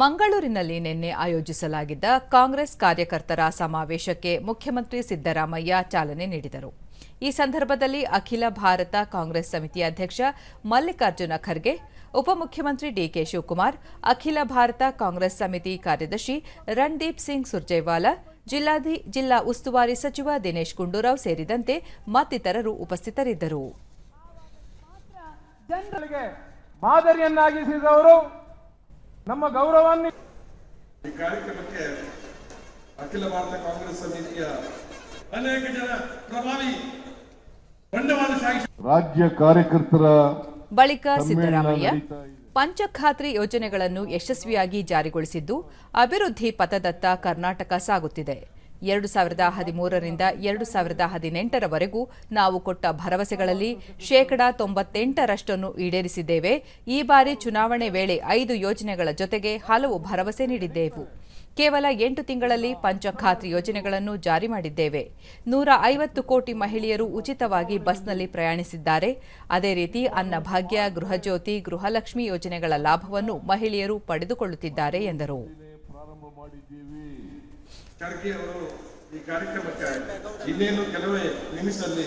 ಮಂಗಳೂರಿನಲ್ಲಿ ನಿನ್ನೆ ಆಯೋಜಿಸಲಾಗಿದ್ದ ಕಾಂಗ್ರೆಸ್ ಕಾರ್ಯಕರ್ತರ ಸಮಾವೇಶಕ್ಕೆ ಮುಖ್ಯಮಂತ್ರಿ ಸಿದ್ದರಾಮಯ್ಯ ಚಾಲನೆ ನೀಡಿದರು. ಈ ಸಂದರ್ಭದಲ್ಲಿ ಅಖಿಲ ಭಾರತ ಕಾಂಗ್ರೆಸ್ ಸಮಿತಿ ಅಧ್ಯಕ್ಷ ಮಲ್ಲಿಕಾರ್ಜುನ ಖರ್ಗೆ, ಉಪಮುಖ್ಯಮಂತ್ರಿ ಡಿಕೆ ಶಿವಕುಮಾರ್, ಅಖಿಲ ಭಾರತ ಕಾಂಗ್ರೆಸ್ ಸಮಿತಿ ಕಾರ್ಯದರ್ಶಿ ರಣದೀಪ್ ಸಿಂಗ್ ಸುರ್ಜೇವಾಲಾ, ಜಿಲ್ಲಾ ಉಸ್ತುವಾರಿ ಸಚಿವ ದಿನೇಶ್ ಗುಂಡೂರಾವ್ ಸೇರಿದಂತೆ ಮತ್ತಿತರರು ಉಪಸ್ಥಿತರಿದ್ದರು. ಮಾದರಿಯನ್ನಾಗಿಸಿದವರು ನಮ್ಮ ಗೌರವಾನ್ವಿ ಈ ಕಾರ್ಯಕ್ರಮಕ್ಕೆ ಅಖಿಲ ಭಾರತ ಕಾಂಗ್ರೆಸ್ ಸಮಿತಿಯ ಅನೇಕ ಜನ ಪ್ರಭಾವಿ ಬಂಡವಾಳಶಾಹಿ ರಾಜ್ಯ ಕಾರ್ಯಕರ್ತರ ಬಳಿಕ ಸಿದ್ದರಾಮಯ್ಯ ಪಂಚಖಾತ್ರಿ ಯೋಜನೆಗಳನ್ನು ಯಶಸ್ವಿಯಾಗಿ ಜಾರಿಗೊಳಿಸಿದ್ದು ಅಭಿವೃದ್ಧಿ ಪಥದತ್ತ ಕರ್ನಾಟಕ ಸಾಗುತ್ತಿದೆ. 2013ರಿಂದ 2018ರವರೆಗೂ ನಾವು ಕೊಟ್ಟ ಭರವಸೆಗಳಲ್ಲಿ 98% ಈಡೇರಿಸಿದ್ದೇವೆ. ಈ ಬಾರಿ ಚುನಾವಣೆ ವೇಳೆ 5 ಯೋಜನೆಗಳ ಜೊತೆಗೆ ಹಲವು ಭರವಸೆ ನೀಡಿದ್ದೆವು. ಕೇವಲ 8 ತಿಂಗಳಲ್ಲಿ ಪಂಚಖಾತ್ರಿ ಯೋಜನೆಗಳನ್ನು ಜಾರಿ ಮಾಡಿದ್ದೇವೆ. 150 ಕೋಟಿ ಮಹಿಳೆಯರು ಉಚಿತವಾಗಿ ಬಸ್ನಲ್ಲಿ ಪ್ರಯಾಣಿಸಿದ್ದಾರೆ. ಅದೇ ರೀತಿ ಅನ್ನಭಾಗ್ಯ, ಗೃಹಜ್ಯೋತಿ, ಗೃಹಲಕ್ಷ್ಮಿ ಯೋಜನೆಗಳ ಲಾಭವನ್ನು ಮಹಿಳೆಯರು ಪಡೆದುಕೊಳ್ಳುತ್ತಿದ್ದಾರೆ ಎಂದರು. ಖರ್ಗೆ ಅವರು ಈ ಕಾರ್ಯಕ್ರಮಕ್ಕೆ ಇನ್ನೇನು ಕೆಲವೇ ನಿಮಿಷದಲ್ಲಿ